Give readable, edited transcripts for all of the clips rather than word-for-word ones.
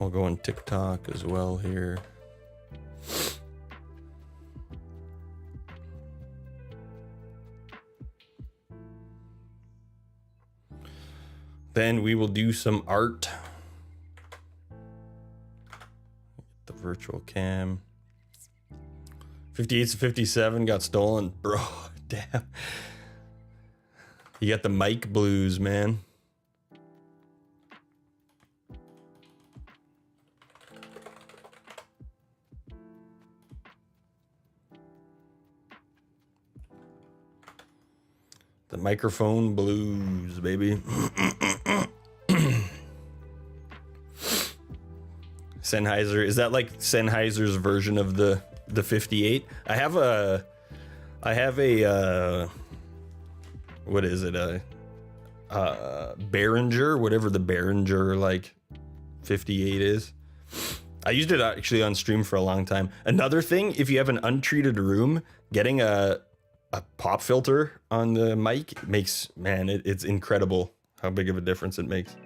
We'll go on TikTok as well here. Then we will do some art. The virtual cam. 58 to 57 got stolen. Bro, damn. You got the mic blues, man. The microphone blues, baby. Sennheiser, is that like Sennheiser's version of the 58? I have a what is it? A Behringer, whatever the Behringer like 58 is. I used it actually on stream for a long time. Another thing, if you have an untreated room, getting a pop filter on the mic makes, man, it's incredible how big of a difference it makes.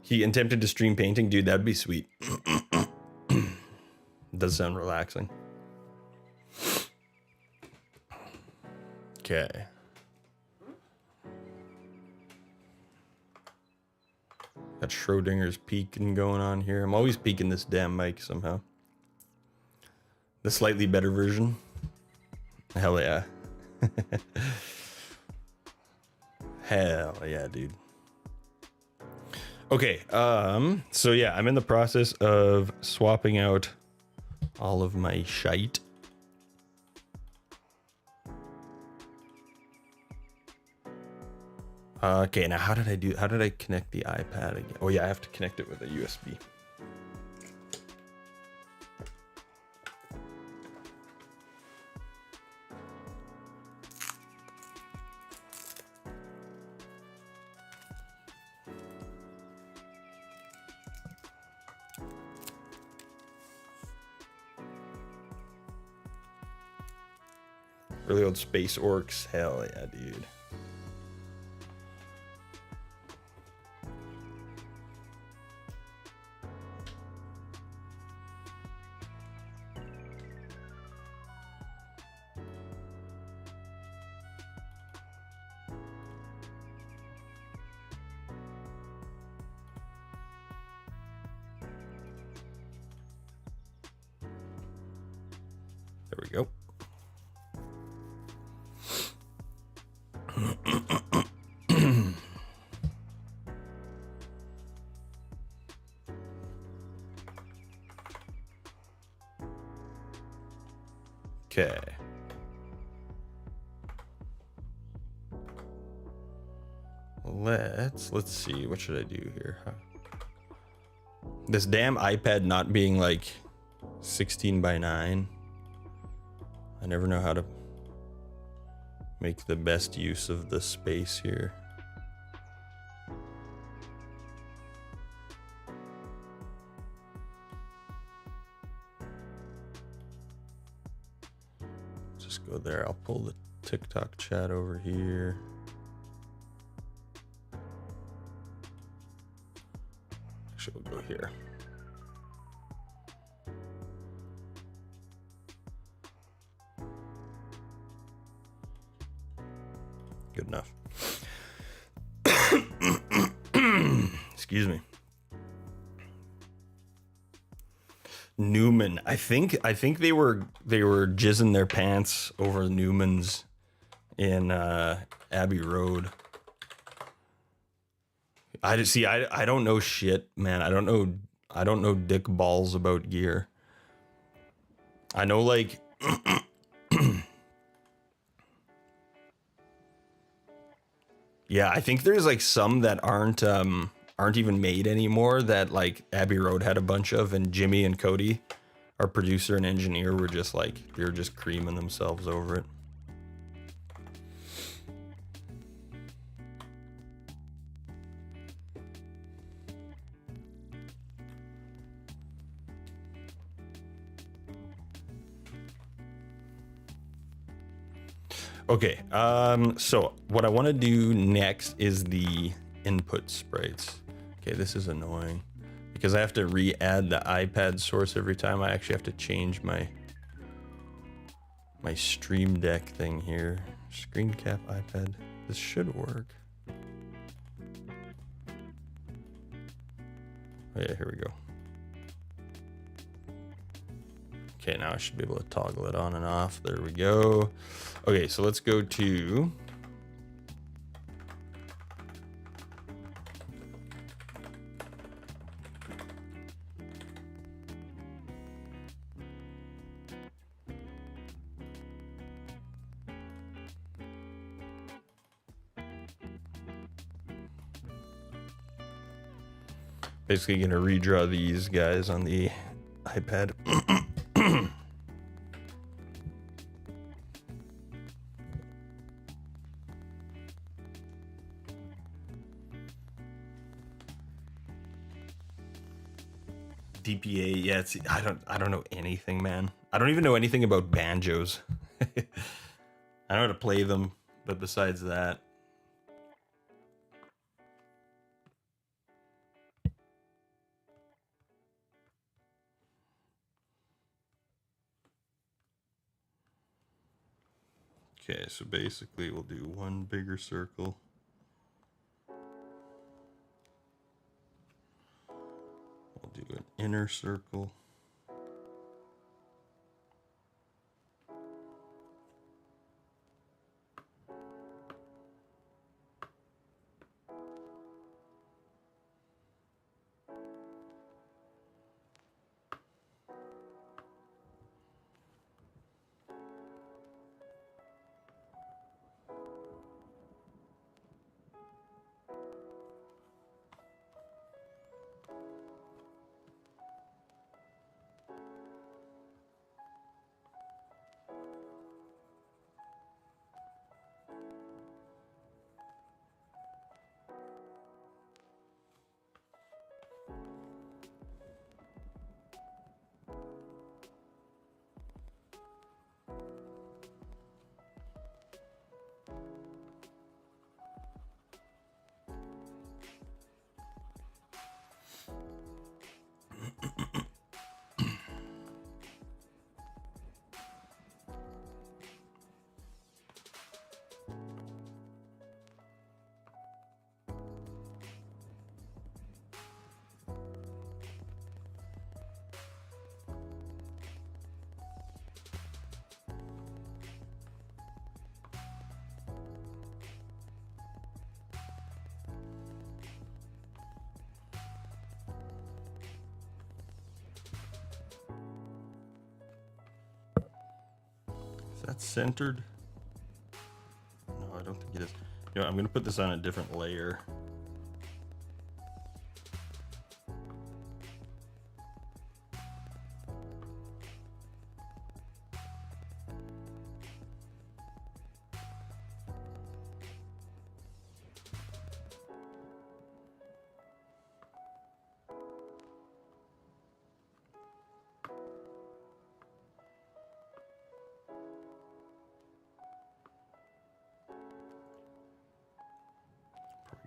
He attempted to stream painting. Dude, that'd be sweet. It does sound relaxing. Okay. Got Schrodinger's peeking going on here. I'm always peeking this damn mic somehow. The slightly better version. Hell yeah. Hell yeah, dude. Okay, so yeah, I'm in the process of swapping out all of my shite. Okay, now how did I connect the iPad again? Oh yeah, I have to connect it with a USB. Really old space orcs, hell yeah, dude. There we go. Okay. Let's see, what should I do here? This damn iPad not being like 16:9. I never know how to make the best use of the space here. Just go there. I'll pull the TikTok chat over here. Actually, we'll go here. Good enough. Excuse me. Newman. I think they were jizzing their pants over Newman's in Abbey Road. I don't know shit, man. I don't know dick balls about gear. I know like yeah, I think there's like some that aren't even made anymore that like Abbey Road had a bunch of, and Jimmy and Cody, our producer and engineer, were just like, they were just creaming themselves over it. Okay, so what I want to do next is the input sprites. Okay, this is annoying because I have to re-add the iPad source every time. I actually have to change my Stream Deck thing here. Screen cap iPad. This should work. Oh yeah, here we go. Okay, now I should be able to toggle it on and off. There we go. Okay, so let's go to basically gonna redraw these guys on the iPad. DPA, yeah, it's I don't know anything, man. I don't even know anything about banjos. I know how to play them, but besides that. Okay, so basically we'll do one bigger circle. We'll do an inner circle. Is that centered? No, I don't think it is. You know, I'm gonna put this on a different layer.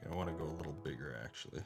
I want to go a little bigger, actually.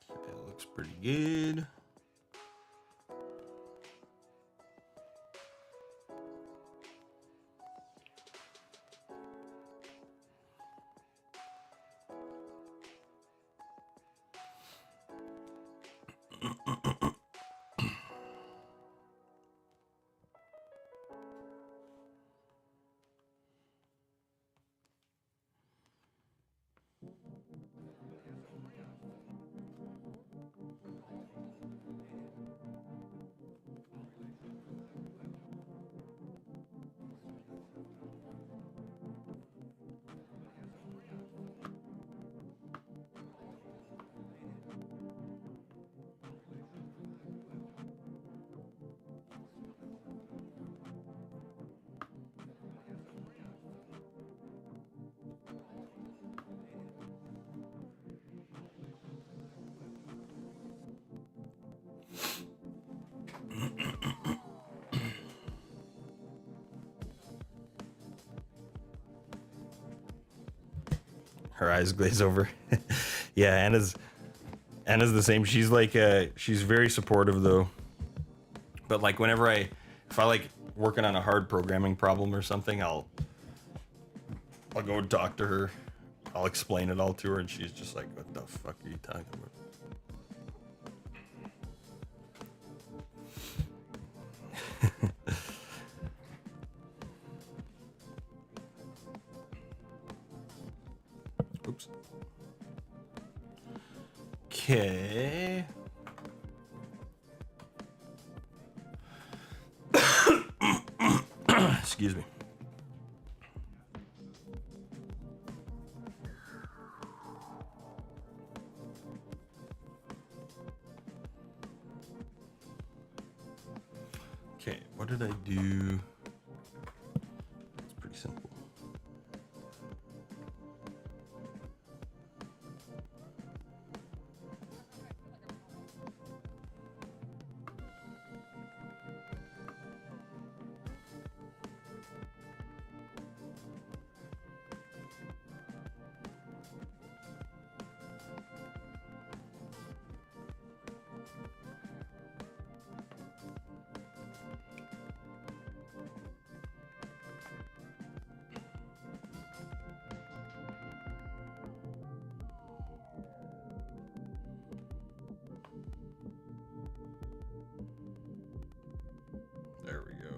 That looks pretty good. Her eyes glaze over. Yeah, Anna's the same. She's like she's very supportive though. But like whenever if I like working on a hard programming problem or something, I'll go talk to her. I'll explain it all to her, and she's just like, "What the fuck are you talking about?" Oops. Okay. Excuse me. Okay, what did I do? It's pretty simple. There we go.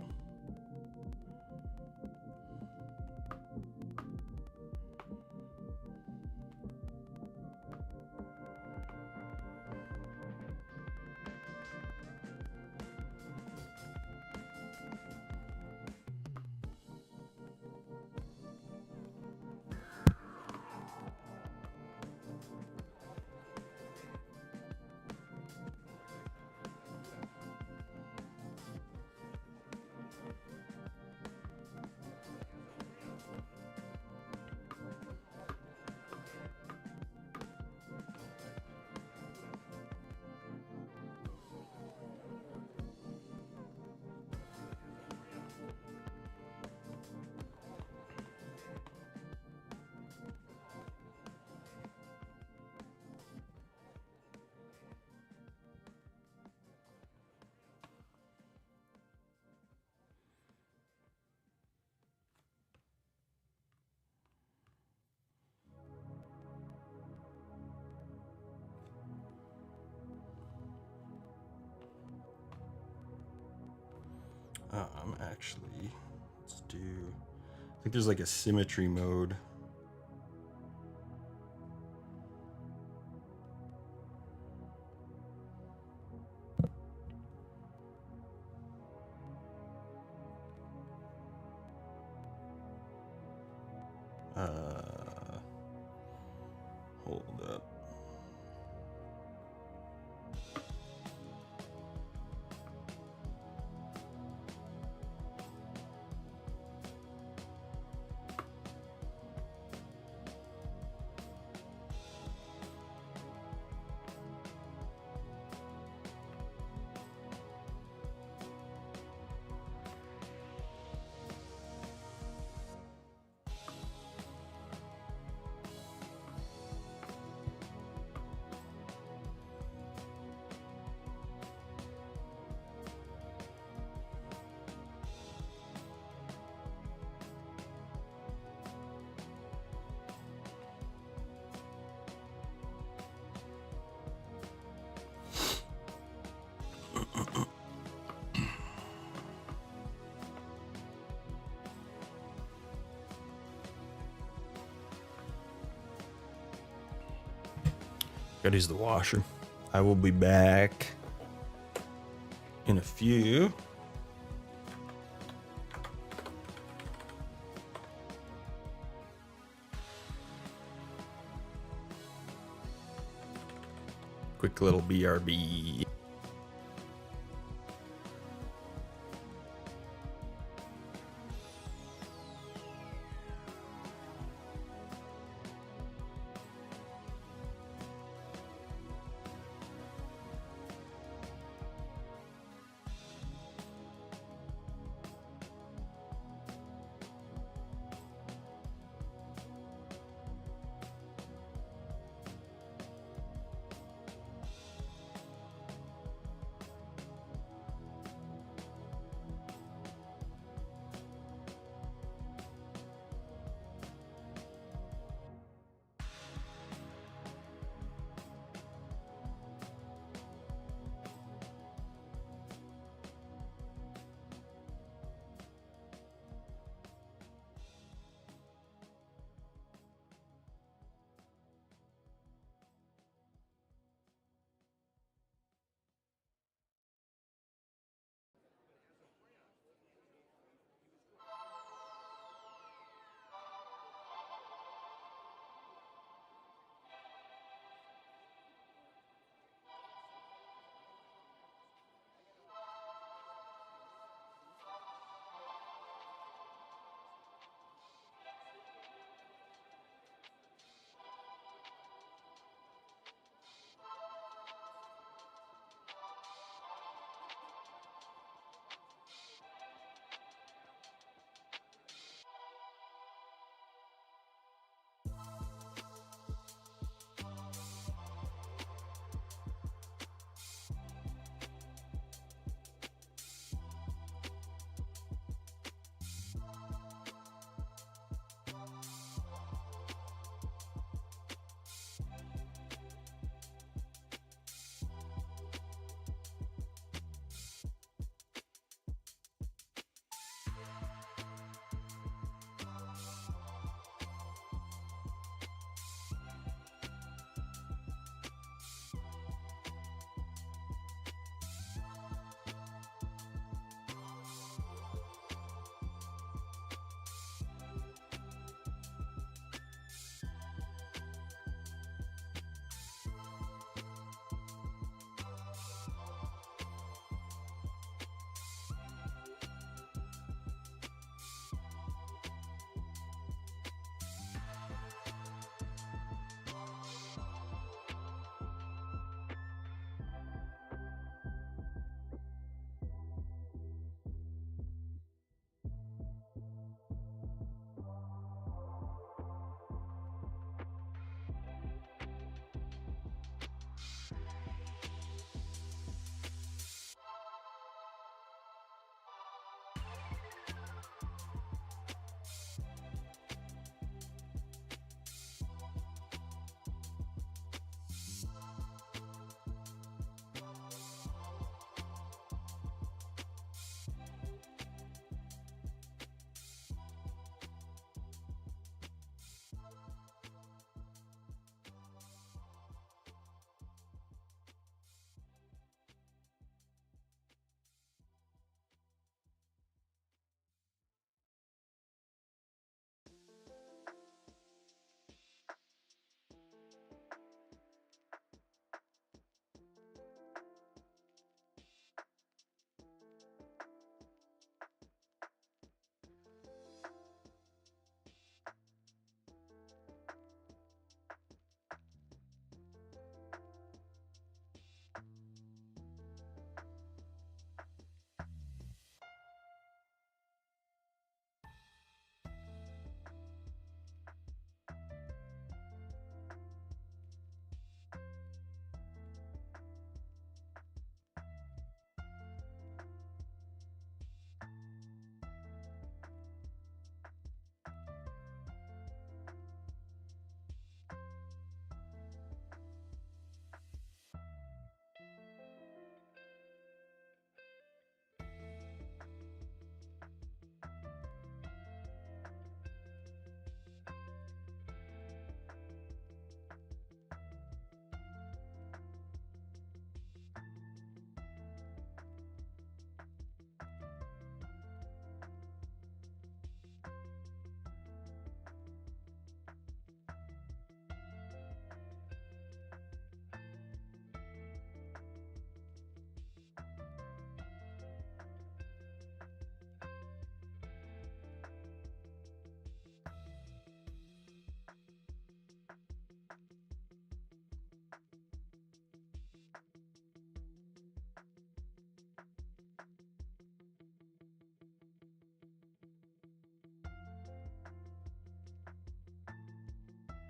Actually, let's do. I think there's like a symmetry mode. Hold up. Gotta use the washer. I will be back in a few. Quick little BRB.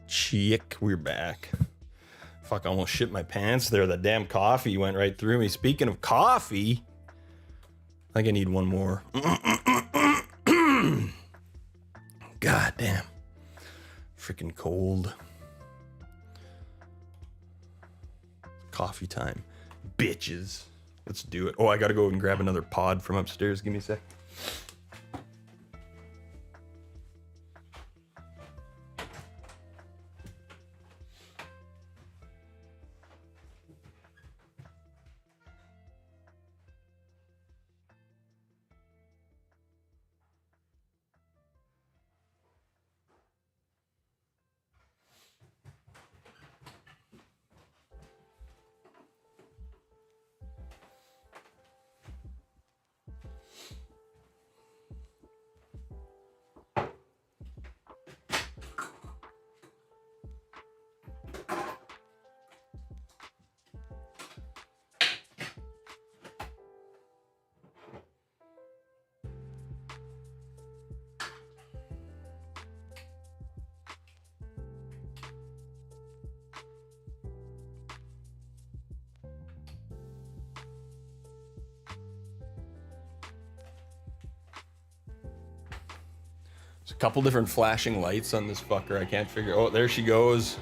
Chick, we're back. Fuck, I almost shit my pants there. That damn coffee went right through me. Speaking of coffee, I think I need one more. God damn. Freaking cold. Coffee time. Bitches. Let's do it. Oh, I gotta go and grab another pod from upstairs. Give me a sec. There's a couple different flashing lights on this fucker. I can't figure. Oh, there she goes.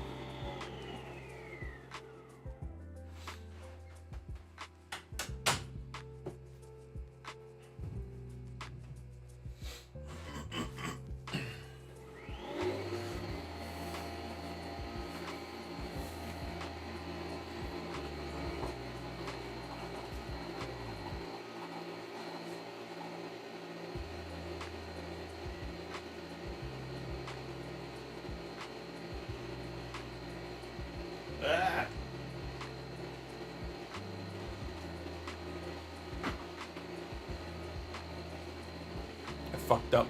Fucked up.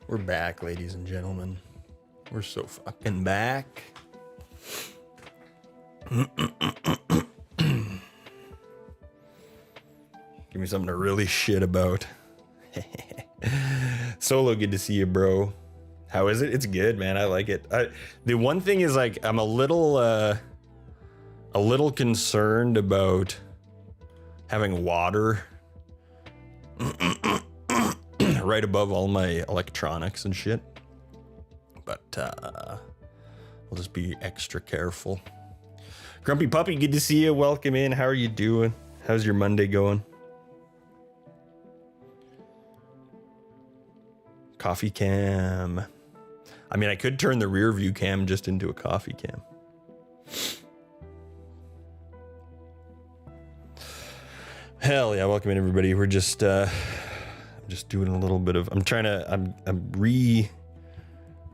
We're back, ladies and gentlemen. We're so fucking back. Give me something to really shit about. Solo, good to see you, bro. How is it? It's good, man. I like it. The one thing is, like, I'm a little concerned about having water right above all my electronics and shit. But I'll just be extra careful. Grumpy Puppy, good to see you. Welcome in. How are you doing? How's your Monday going? Coffee cam. I mean, I could turn the rear view cam just into a coffee cam. Hell yeah, welcome in everybody. We're just doing a little bit of, I'm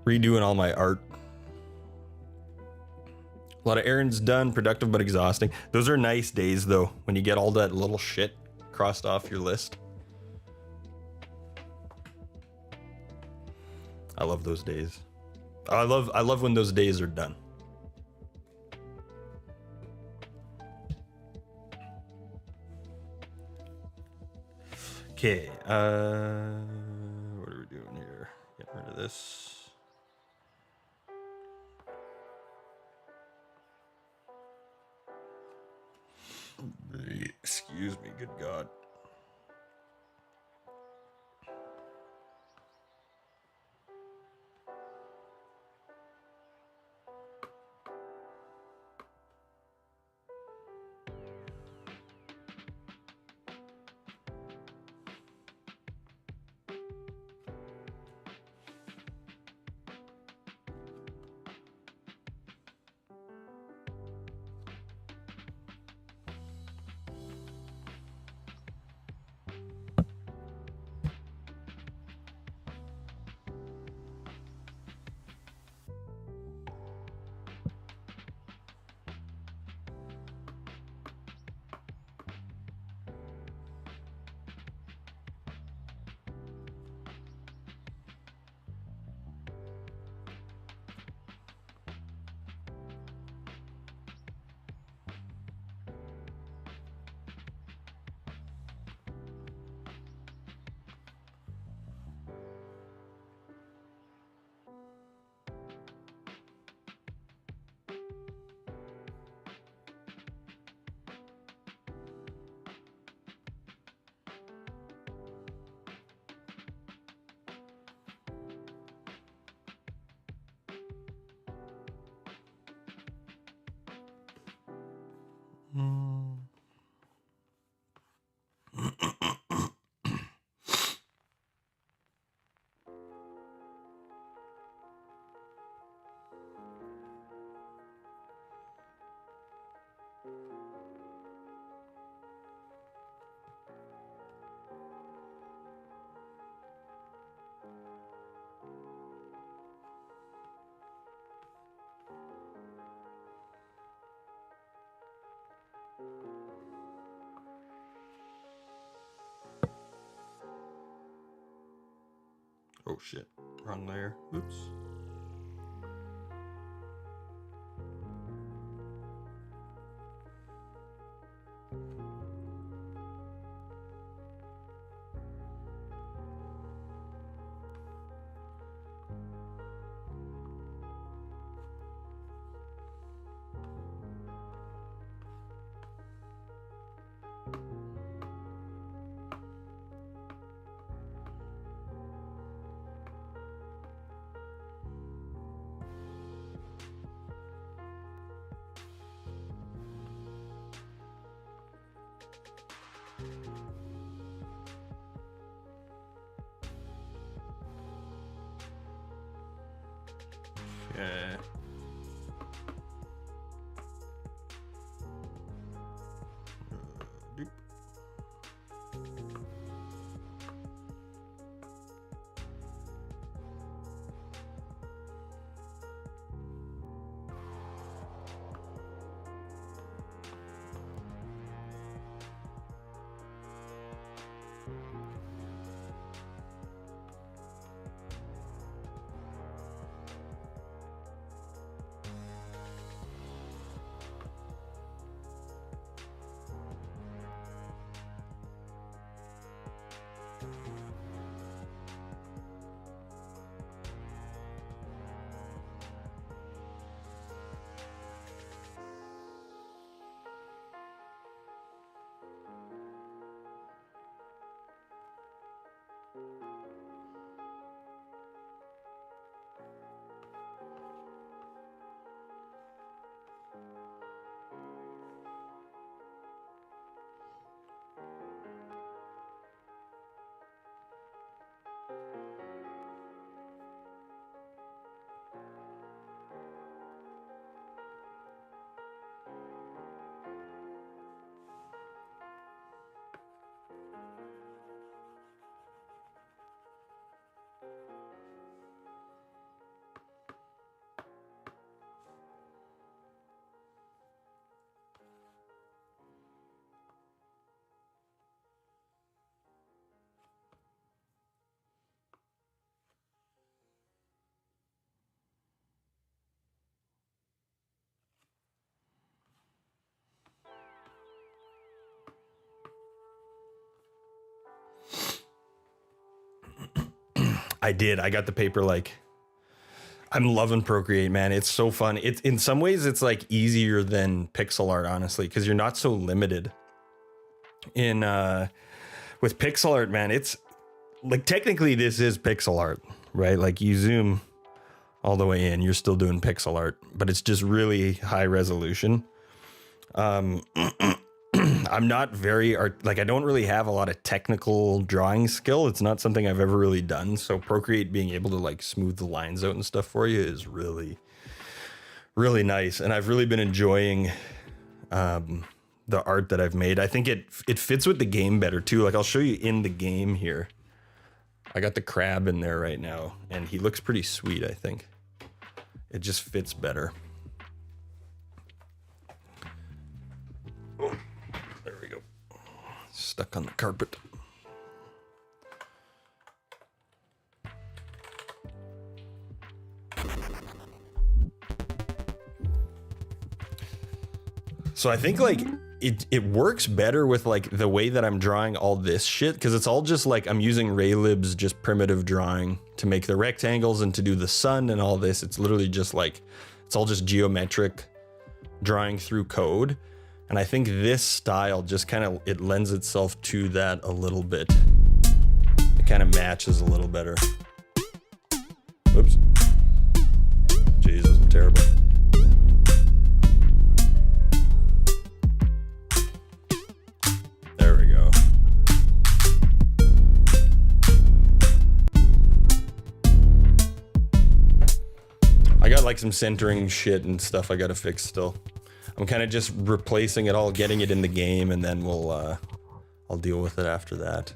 redoing all my art. A lot of errands done, productive but exhausting. Those are nice days though, when you get all that little shit crossed off your list. I love those days. I love when those days are done. Okay, what are we doing here? Get rid of this. Excuse me, good God. Oh shit, wrong layer. Oops. Okay. Doop. I did. I got the paper. Like, I'm loving Procreate, man. It's so fun. It's in some ways it's like easier than pixel art, honestly, because you're not so limited. In with pixel art, man, it's like technically this is pixel art, right? Like you zoom all the way in, you're still doing pixel art, but it's just really high resolution. I'm not very like I don't really have a lot of technical drawing skill. It's not something I've ever really done. So Procreate being able to like smooth the lines out and stuff for you is really, really nice. And I've really been enjoying the art that I've made. I think it fits with the game better too. Like I'll show you in the game here. I got the crab in there right now and he looks pretty sweet, I think. It just fits better. Oh, there we go. Stuck on the carpet. So I think like it works better with like the way that I'm drawing all this shit, because it's all just like I'm using Raylib's just primitive drawing to make the rectangles and to do the sun and all this. It's literally just like it's all just geometric drawing through code. And I think this style just kind of it lends itself to that a little bit. It kind of matches a little better. Whoops. Jesus, I'm terrible. There we go. I got like some centering shit and stuff I gotta fix still. I'm kind of just replacing it all, getting it in the game, and then I'll deal with it after that.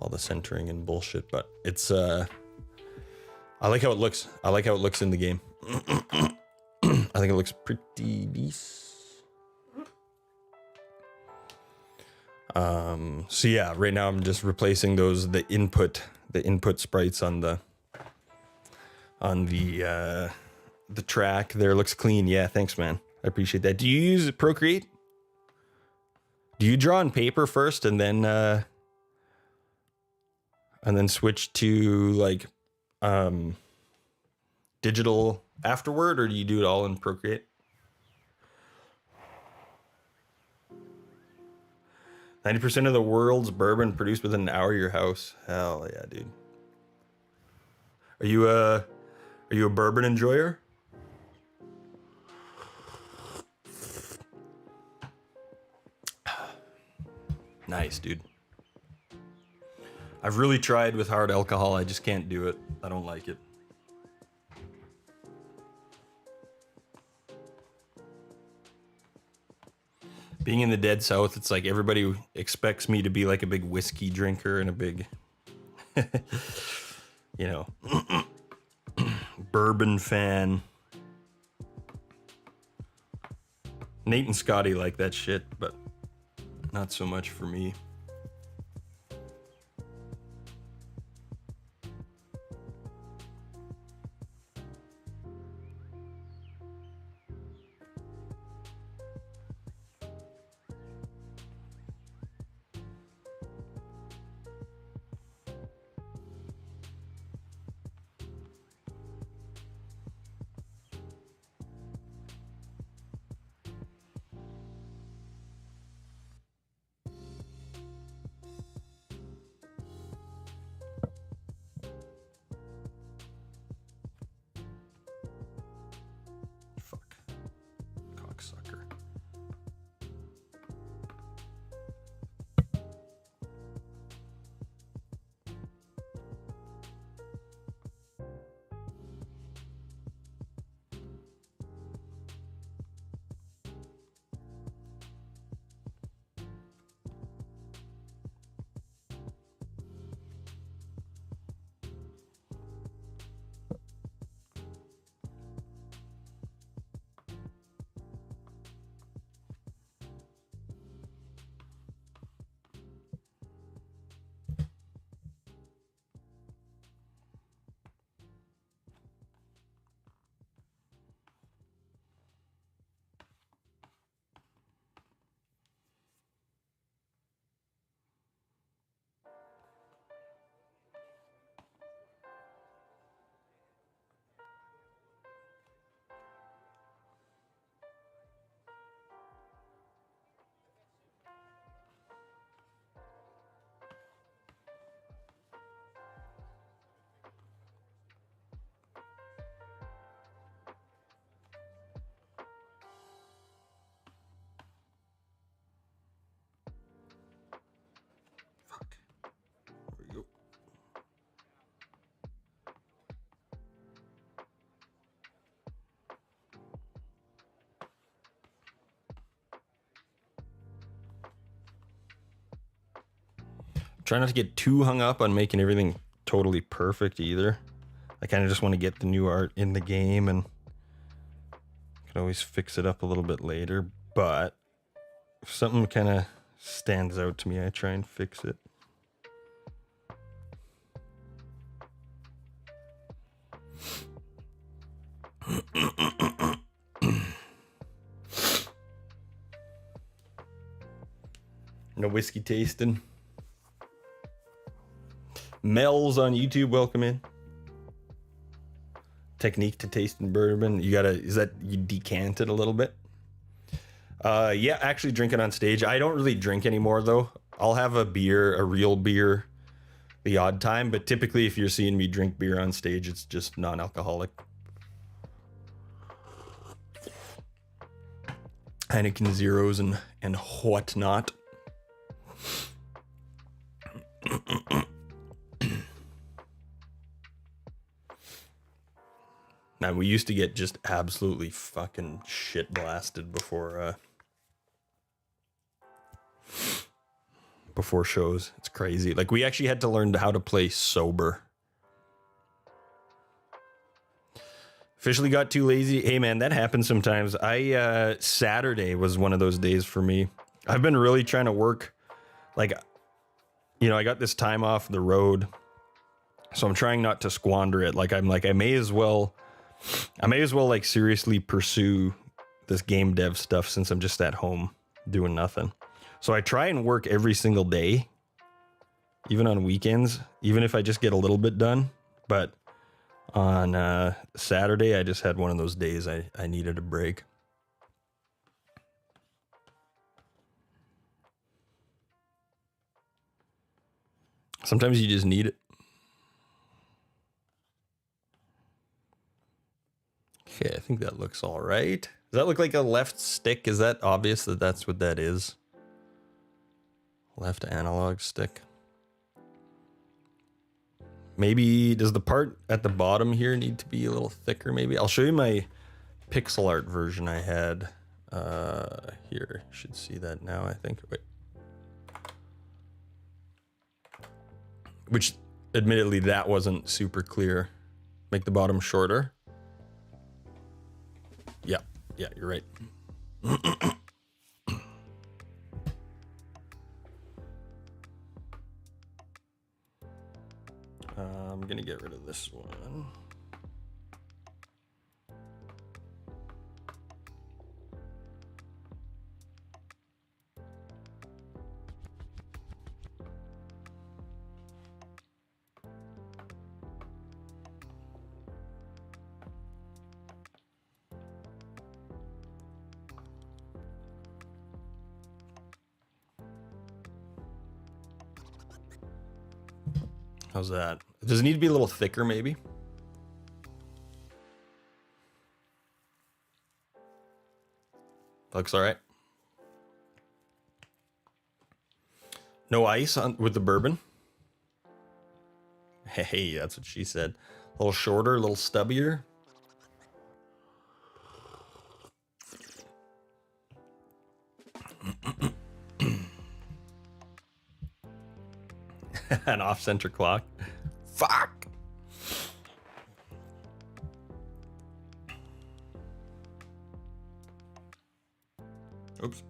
All the centering and bullshit, but it's I like how it looks. I like how it looks in the game. I think it looks pretty decent. So yeah, right now I'm just replacing the input sprites on the track there. Looks clean. Yeah, thanks, man. I appreciate that. Do you use Procreate? Do you draw on paper first and then switch to like digital afterward, or do you do it all in Procreate? 90% of the world's bourbon produced within an hour of your house. Hell yeah, dude. Are you a bourbon enjoyer? Nice, dude. I've really tried with hard alcohol. I just can't do it. I don't like it. Being in the dead south, it's like everybody expects me to be like a big whiskey drinker and a big, you know, bourbon fan. Nate and Scotty like that shit, but not so much for me. Try not to get too hung up on making everything totally perfect either. I kind of just want to get the new art in the game, and can always fix it up a little bit later. But if something kind of stands out to me, I try and fix it. No whiskey tasting. Mel's on YouTube, welcome in. Technique to tasting bourbon. You gotta, is that you decant it a little bit? Yeah, actually drink it on stage. I don't really drink anymore though. I'll have a beer, a real beer, the odd time, but typically if you're seeing me drink beer on stage, it's just non-alcoholic. Heineken Zeros and whatnot. Man, we used to get just absolutely fucking shit blasted before shows. It's crazy. Like, we actually had to learn how to play sober. Officially got too lazy. Hey man, that happens sometimes. Saturday was one of those days for me. I've been really trying to work, like, you know, I got this time off the road, so I'm trying not to squander it. Like, I'm like, I may as well like seriously pursue this game dev stuff since I'm just at home doing nothing. So I try and work every single day, even on weekends, even if I just get a little bit done. But on Saturday, I just had one of those days I needed a break. Sometimes you just need it. Okay, I think that looks all right. Does that look like a left stick? Is that obvious that that's what that is? Left analog stick. Maybe, does the part at the bottom here need to be a little thicker maybe? I'll show you my pixel art version I had here. You should see that now, I think. Wait. Which, admittedly, that wasn't super clear. Make the bottom shorter. Yeah, you're right. I'm gonna get rid of this one. How's that? Does it need to be a little thicker, maybe? Looks all right. No ice on with the bourbon. Hey, that's what she said. A little shorter, a little stubbier. An off-center clock. Fuck. Oops.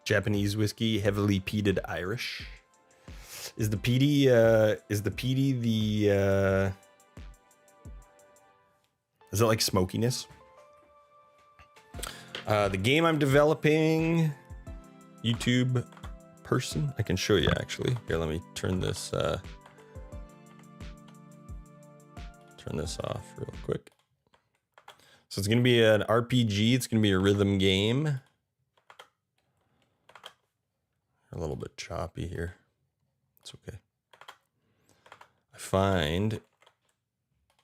Japanese whiskey, heavily peated Irish. Is the peaty the is it like smokiness? The game I'm developing, YouTube person. I can show you actually. Here, let me turn this off real quick. So it's going to be an RPG. It's going to be a rhythm game. A little bit choppy here. It's okay. I find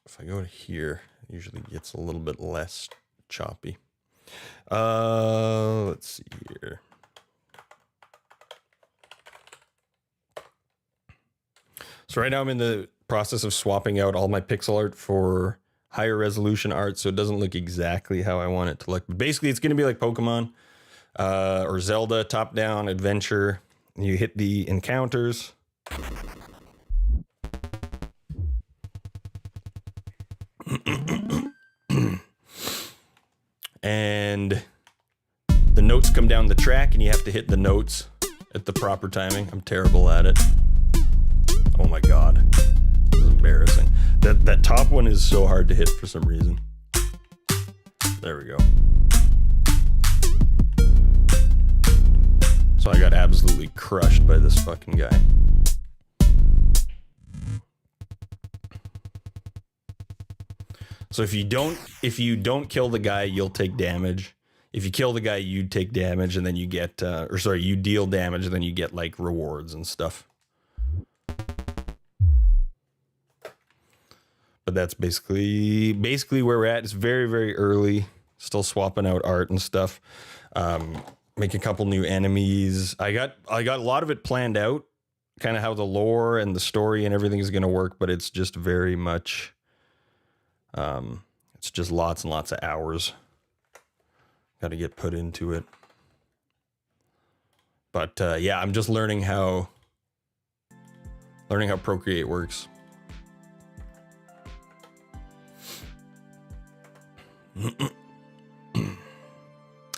if I go to here, it usually gets a little bit less choppy. Let's see here. So right now I'm in the process of swapping out all my pixel art for higher resolution art, so it doesn't look exactly how I want it to look. But basically, it's going to be like Pokemon or Zelda, top-down adventure. You hit the encounters. And the notes come down the track, and you have to hit the notes at the proper timing. I'm terrible at it. Oh my god. This is embarrassing. That top one is so hard to hit for some reason. There we go. So I got absolutely crushed by this fucking guy. So if you don't kill the guy, you'll take damage. If you kill the guy, you take damage, and then you get, you deal damage, and then you get like rewards and stuff. But that's basically where we're at. It's very, very early. Still swapping out art and stuff. Make a couple new enemies. I got a lot of it planned out, kind of how the lore and the story and everything is going to work, but it's just very much, it's just lots and lots of hours got to get put into it. But yeah, I'm just learning how Procreate works.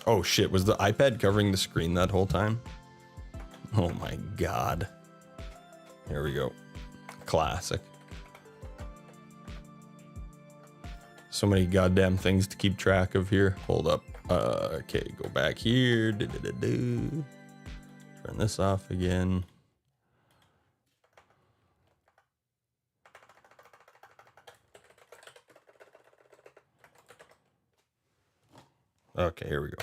Oh shit, was the iPad covering the screen that whole time? Oh my god. Here we go. Classic. So many goddamn things to keep track of here. Hold up. Okay, go back here. Turn this off again. Okay, here we go.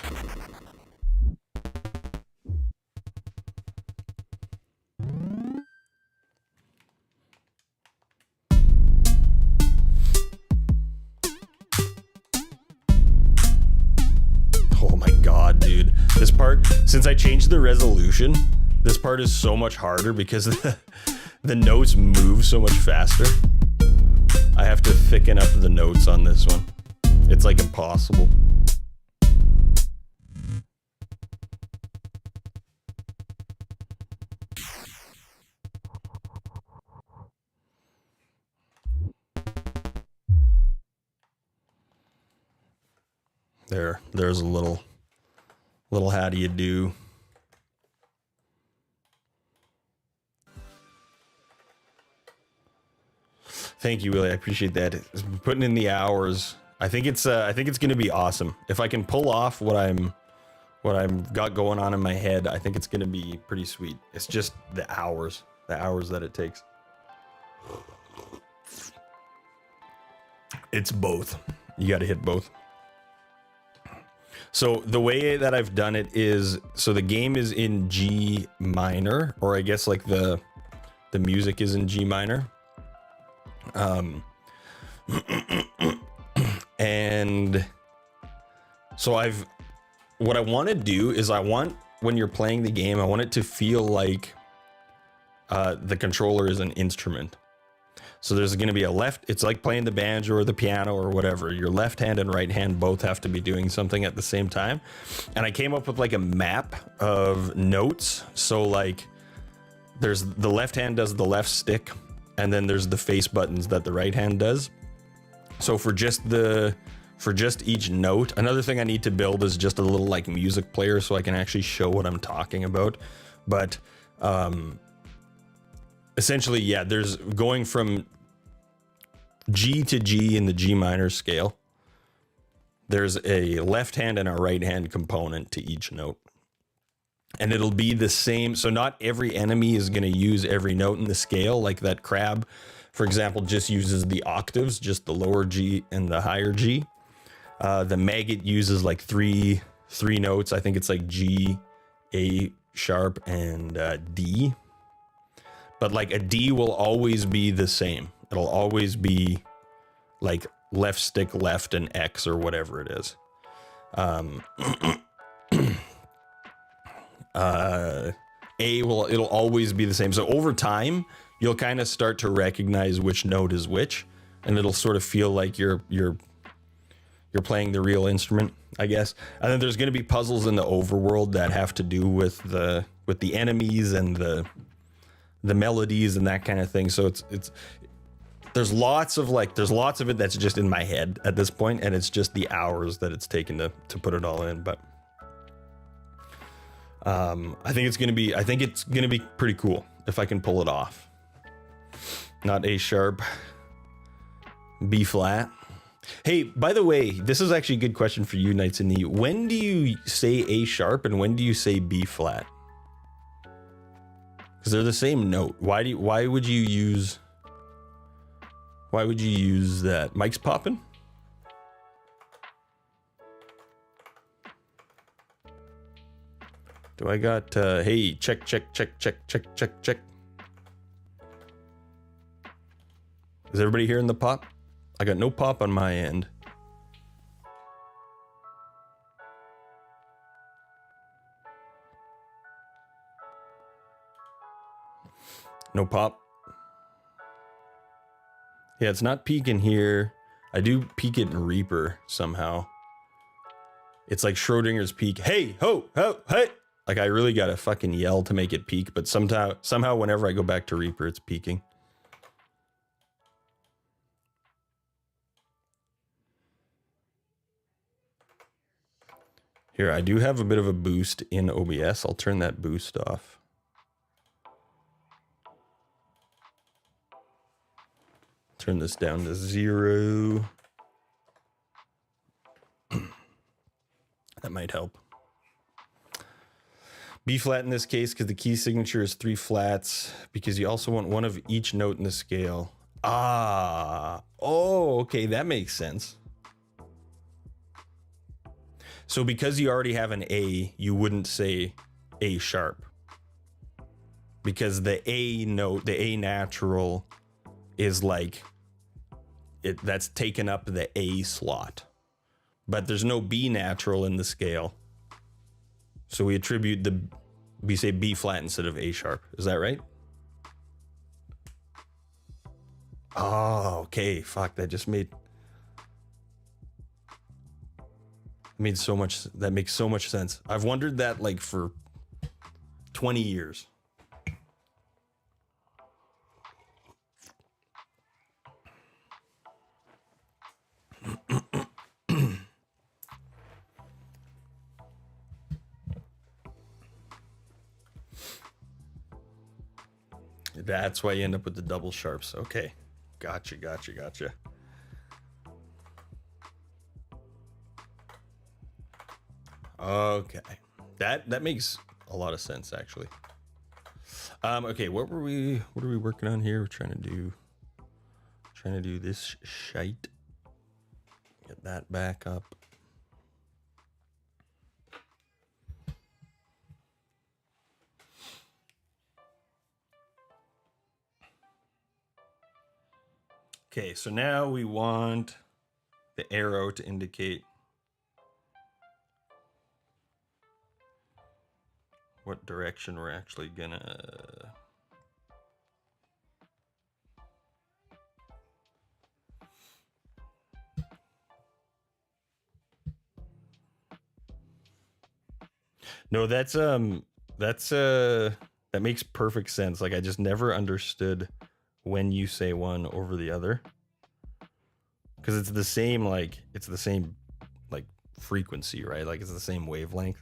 Oh my god, dude. This part, since I changed the resolution, this part is so much harder because the notes move so much faster. I have to thicken up the notes on this one. It's like impossible. There's a little how do you do. Thank you, Willie. I appreciate that. It's putting in the hours. I think it's going to be awesome. If I can pull off what I'm got going on in my head, I think it's going to be pretty sweet. It's just the hours that it takes. It's both. You got to hit both. So the way that I've done it is, so the game is in G minor, or I guess like the music is in G minor. And so what I want to do is when you're playing the game, I want it to feel like the controller is an instrument. So there's going to be it's like playing the banjo or the piano or whatever. Your left hand and right hand both have to be doing something at the same time. And I came up with like a map of notes. So like there's the left hand does the left stick, and then there's the face buttons that the right hand does. So for just each note, another thing I need to build is just a little like music player so I can actually show what I'm talking about. But essentially, yeah, there's going from G to G in the G minor scale. There's a left hand and a right hand component to each note. And it'll be the same. So not every enemy is going to use every note in the scale. Like that crab, for example, just uses the octaves, just the lower G and the higher G. The maggot uses like three notes. I think it's like G, A sharp, and D. But like a D will always be the same. It'll always be like left stick left and X or whatever it is. It'll always be the same. So over time, you'll kind of start to recognize which note is which, and it'll sort of feel like you're playing the real instrument, I guess. And then there's going to be puzzles in the overworld that have to do with the enemies and the melodies and that kind of thing. So it's there's lots of it that's just in my head at this point, and it's just the hours that it's taken to put it all in. But I think it's gonna be pretty cool if I can pull it off. Not A sharp, B flat. Hey, by the way, this is actually a good question for you, Knights in Knee. When do you say A sharp and when do you say B flat? Because they're the same note. Why would you use that? Mike's popping? Do I got hey, check. Is everybody hearing the pop? I got no pop on my end. No pop. Yeah, it's not peaking here. I do peak it in Reaper somehow. It's like Schrodinger's peak. Hey, ho, hey. Like I really gotta fucking yell to make it peak, but somehow whenever I go back to Reaper, it's peaking. Here, I do have a bit of a boost in OBS. I'll turn that boost off. Turn this down to 0. That might help. B flat in this case because the key signature is 3 flats because you also want one of each note in the scale. Oh, okay, that makes sense. So because you already have an A, you wouldn't say A sharp. Because the A note, the A natural is like that's taken up the A slot. But there's no B natural in the scale. So we say B flat instead of A sharp. Is that right? Oh, okay. Fuck, that just made so much. That makes so much sense. I've wondered that like for 20 years. That's why you end up with the double sharps. Okay. Gotcha. Okay. That makes a lot of sense actually. Okay, what are we working on here? We're trying to do this shite. Get that back up. Okay, so now we want the arrow to indicate what direction we're actually gonna... No, that makes perfect sense. Like I just never understood when you say one over the other. Because it's the same frequency, right? Like it's the same wavelength.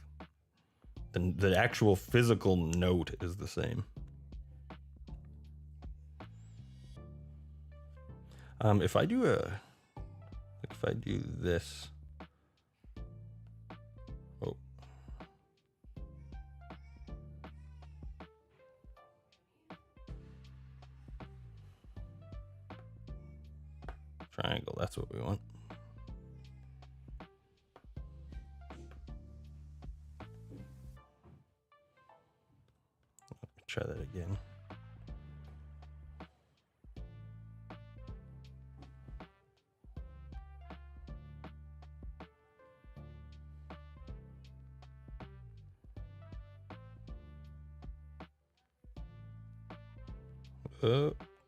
The actual physical note is the same. If I do this. Oh. Triangle, that's what we want. that again.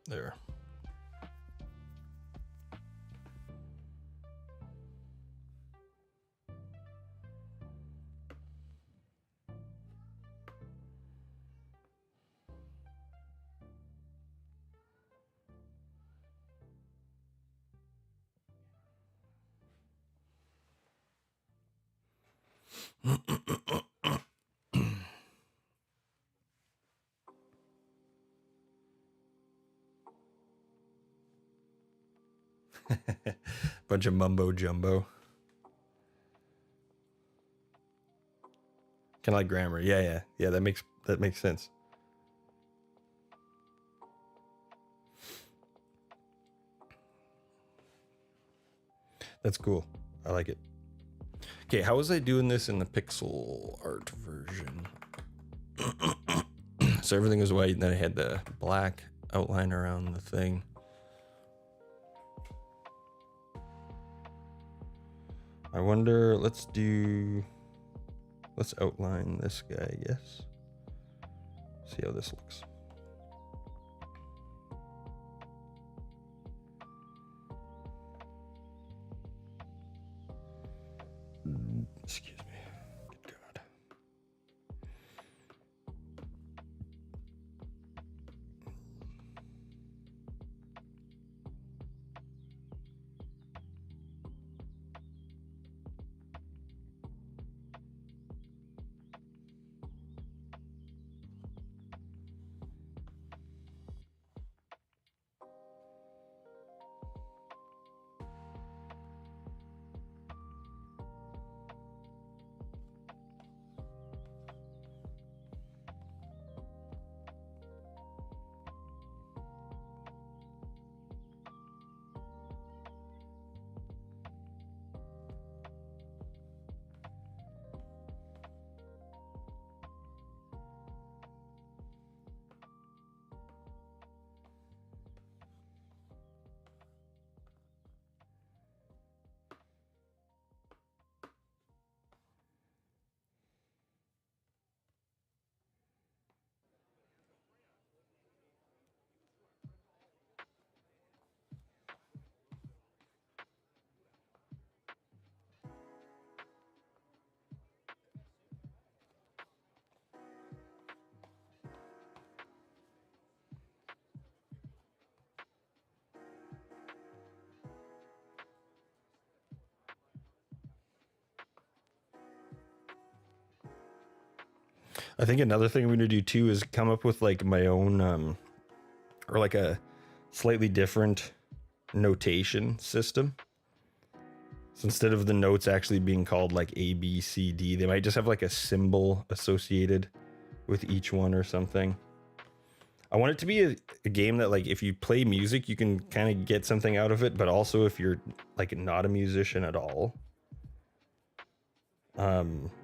There. Bunch of mumbo jumbo. Kind of like grammar. Yeah. That makes sense. That's cool. I like it. Okay, how was I doing this in the pixel art version? So everything was white, and then I had the black outline around the thing. I wonder, let's outline this guy, I guess. See how this looks. Excuse me. Good God. I think another thing I'm going to do too is come up with like my own, or like a slightly different notation system. So instead of the notes actually being called like A, B, C, D, they might just have like a symbol associated with each one or something. I want it to be a game that like if you play music, you can kind of get something out of it, but also if you're like not a musician at all,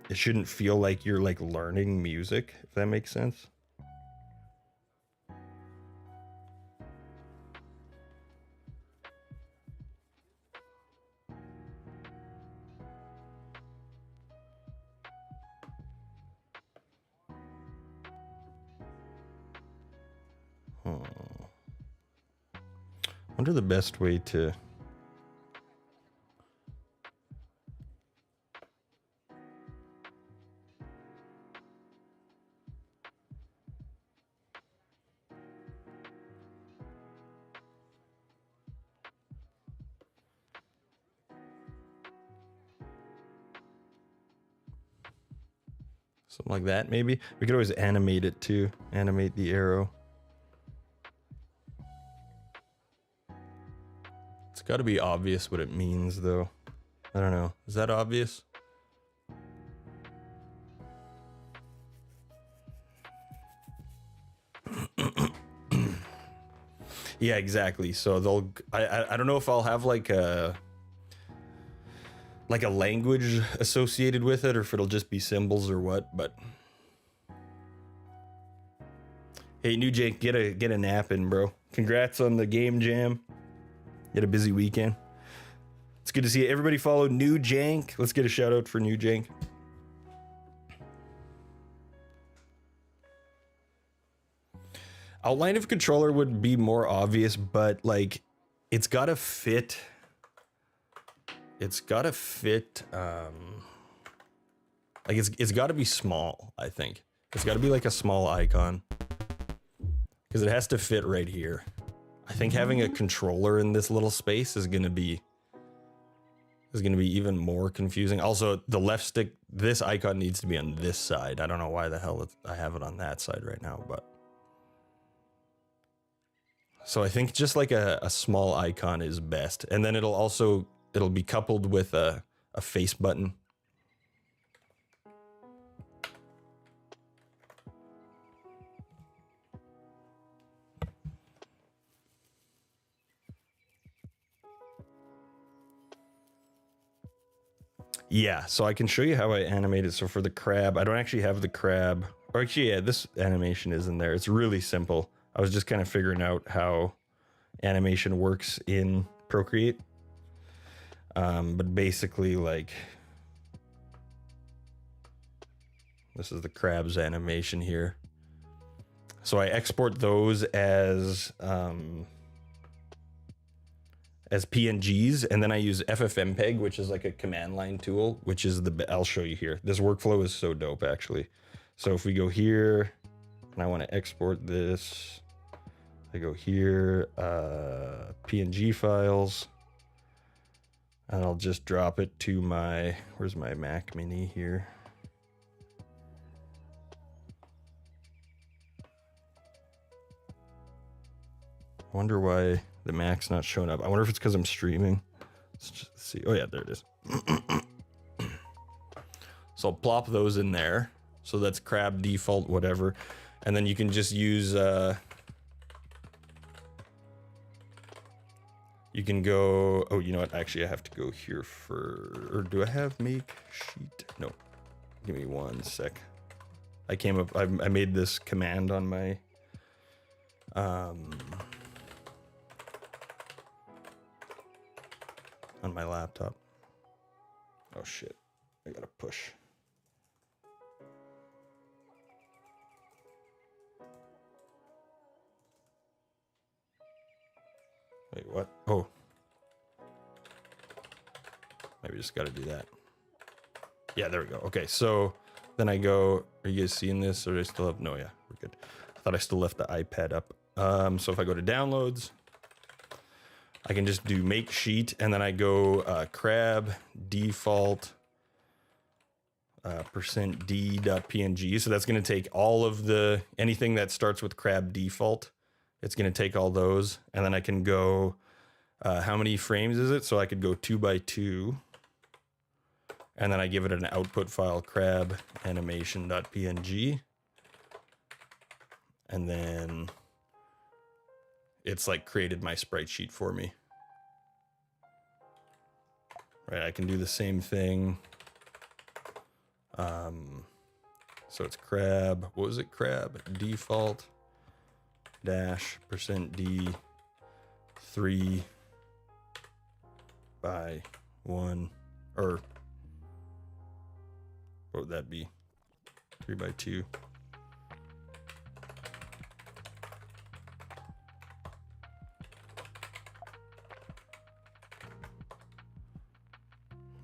it shouldn't feel like you're like learning music, if that makes sense. Wonder the best way to something like that, maybe. We could always animate it too. Animate the arrow. It's got to be obvious what it means, though. I don't know. Is that obvious? Yeah, exactly. So they'll. I don't know if I'll have like a language associated with it, or if it'll just be symbols or what. But Hey, New Jake, get a nap in, bro. Congrats on the game jam. You had a busy weekend. It's good to see you. Everybody follow New Jank. Let's get a shout out for New Jank. Outline of controller would be more obvious, but like it's gotta fit. It's gotta fit. Like it's gotta be small, I think. It's gotta be like a small icon. Because it has to fit right here. I think having a controller in this little space is gonna be even more confusing. Also, the left stick, this icon needs to be on this side. I don't know why the hell I have it on that side right now, but. So I think just like a small icon is best. And then it'll be coupled with a face button. Yeah, so I can show you how I animate it. So for the crab, I don't actually have the crab. Or actually, yeah, this animation is in there. It's really simple. I was just kind of figuring out how animation works in Procreate. But basically, like, this is the crab's animation here. So I export those as PNGs, and then I use FFmpeg, which is like a command line tool, which is I'll show you here. This workflow is so dope, actually. So if we go here, and I want to export this, I go here, PNG files, and I'll just drop it to my, where's my Mac Mini here? I wonder why the Mac's not showing up. I wonder if it's because I'm streaming. Let's just see. Oh yeah, there it is. So I'll plop those in there. So that's crab default, whatever. And then you can just use, you can go, oh, you know what? Actually, I have to go here or do I have make sheet? No, give me 1 sec. I made this command on my, on my laptop. Oh shit, I gotta push. Wait, what? Oh. Maybe just gotta do that. Yeah, there we go. Okay, so then I go, are you guys seeing this? Or do I still have, no, yeah, we're good. I thought I still left the iPad up. So if I go to downloads, I can just do make sheet, and then I go crab default %d.png. So that's going to take all of anything that starts with crab default. It's going to take all those, and then I can go, how many frames is it? So I could go 2 by 2, and then I give it an output file, crab animation.png, and then it's like created my sprite sheet for me. Right, I can do the same thing. So it's crab, what was it? Crab default dash %d 3 by 1, or what would that be? 3 by 2.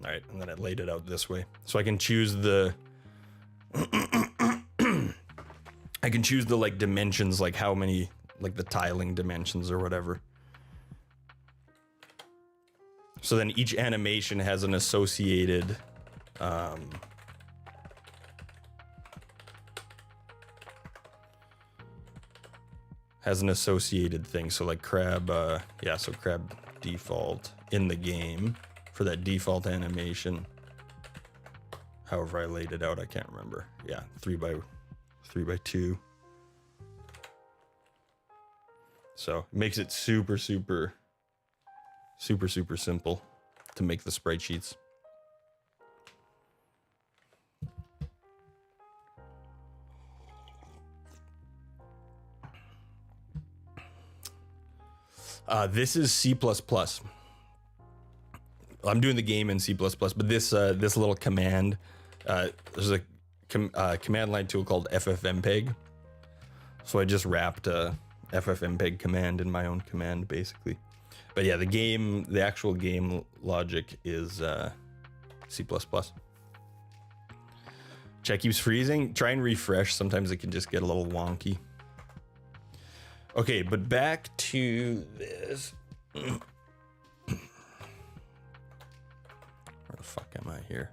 All right, and then I laid it out this way. So I can choose the I can choose the like dimensions, like how many, like the tiling dimensions or whatever. So then each animation has an associated thing. So like crab, yeah, so crab default in the game for that default animation. However I laid it out, I can't remember. Yeah, 3 by 2. So it makes it super simple to make the sprite sheets. This is C++. I'm doing the game in C++, but this little command, there's a command line tool called ffmpeg. So I just wrapped a ffmpeg command in my own command, basically. But yeah, the actual game logic is C++. Chat keeps freezing. Try and refresh. Sometimes it can just get a little wonky. Okay, but back to this. Where the fuck am I here?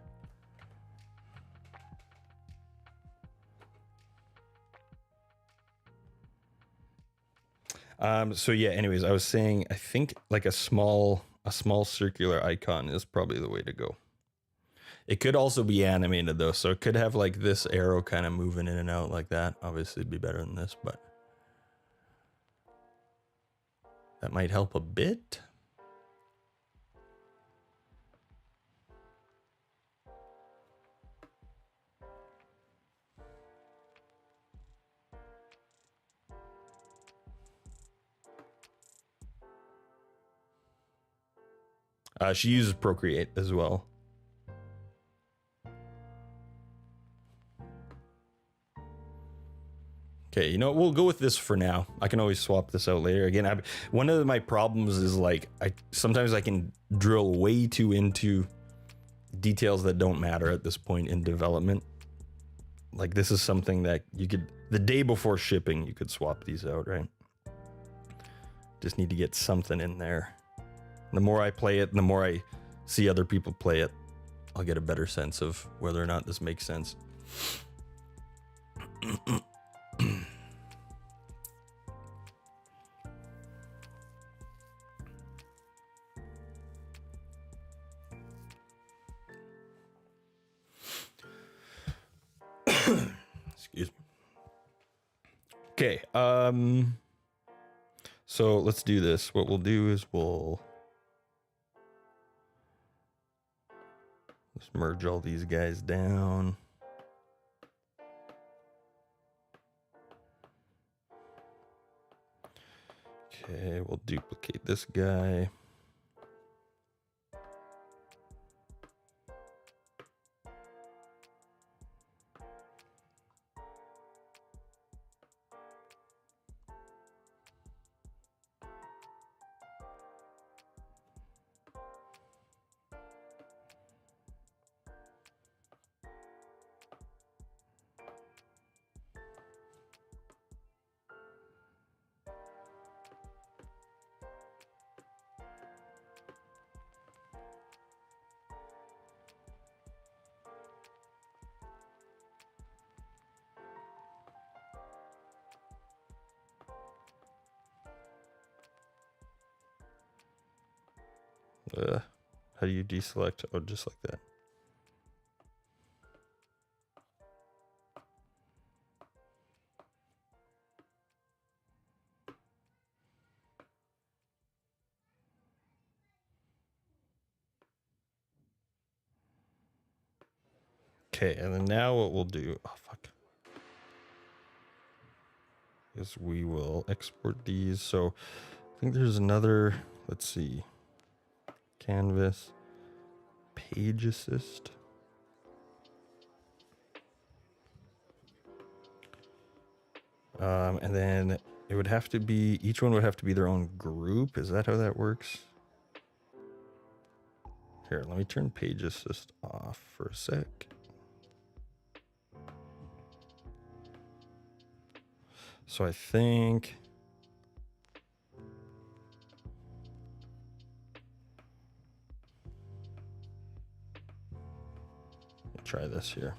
So yeah, anyways, I was saying, I think like a small circular icon is probably the way to go. It could also be animated though, so it could have like this arrow kind of moving in and out like that. Obviously it'd be better than this, but that might help a bit. She uses Procreate as well. Okay, you know, we'll go with this for now. I can always swap this out later. Again, one of my problems is like, sometimes I can drill way too into details that don't matter at this point in development. Like this is something that you could, the day before shipping, you could swap these out, right? Just need to get something in there. The more I play it, and the more I see other people play it, I'll get a better sense of whether or not this makes sense. Excuse me. Okay, so let's do this. What we'll do is we'll just merge all these guys down. Okay, we'll duplicate this guy. How do you deselect? Oh, just like that. Okay, and then now what we'll do, oh fuck, is we will export these. So I think there's another, let's see, canvas, page assist. And then it would have to be, each one would have to be their own group. Is that how that works? Here, let me turn page assist off for a sec. So I think I'll try this here.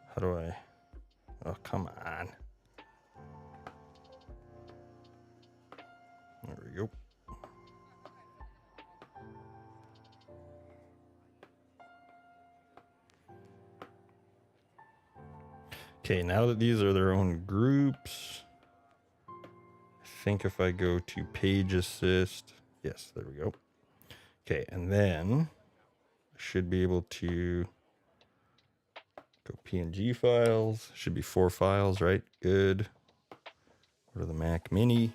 How do I? Oh, come on. There we go. Okay, now that these are their own groups, I think if I go to page assist, yes, there we go. Okay, and then I should be able to go PNG files. Should be 4 files, right? Good. Go to the Mac Mini.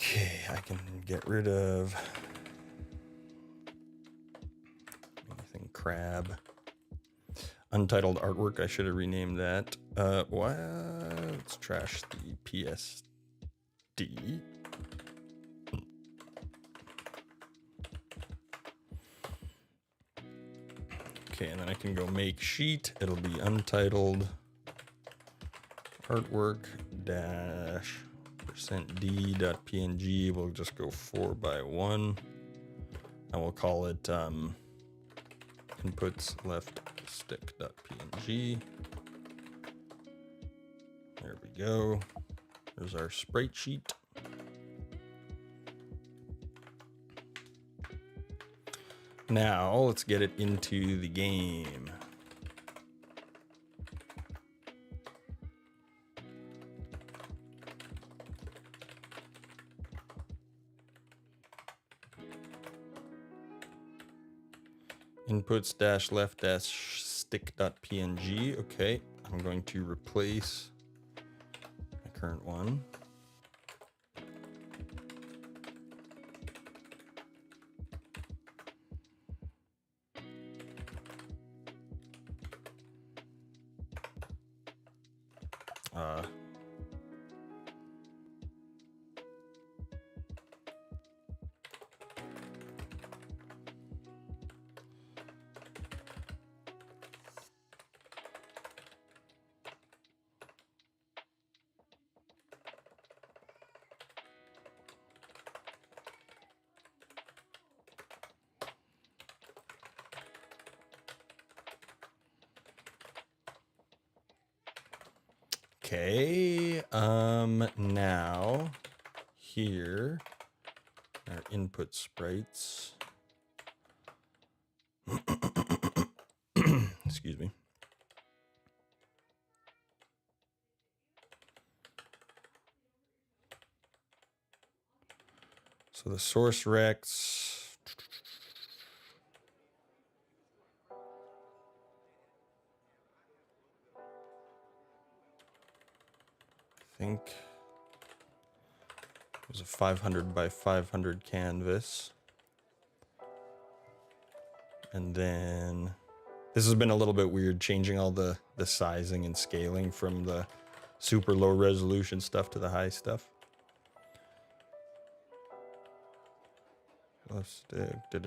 Okay, I can get rid of anything crab. Untitled artwork, I should have renamed that. Let's trash the PSD. Okay, and then I can go make sheet. It'll be untitled artwork dash %d.png. We'll just go 4x1. And we'll call it inputs left stick.png. There we go. There's our sprite sheet. Now let's get it into the game. Inputs dash left dash stick.png. Okay, I'm going to replace my current one. Okay, now here our input sprites. Excuse me. So the source recs. I think it was a 500 by 500 canvas. And then this has been a little bit weird, changing all the sizing and scaling from the super low resolution stuff to the high stuff. Left stick, Here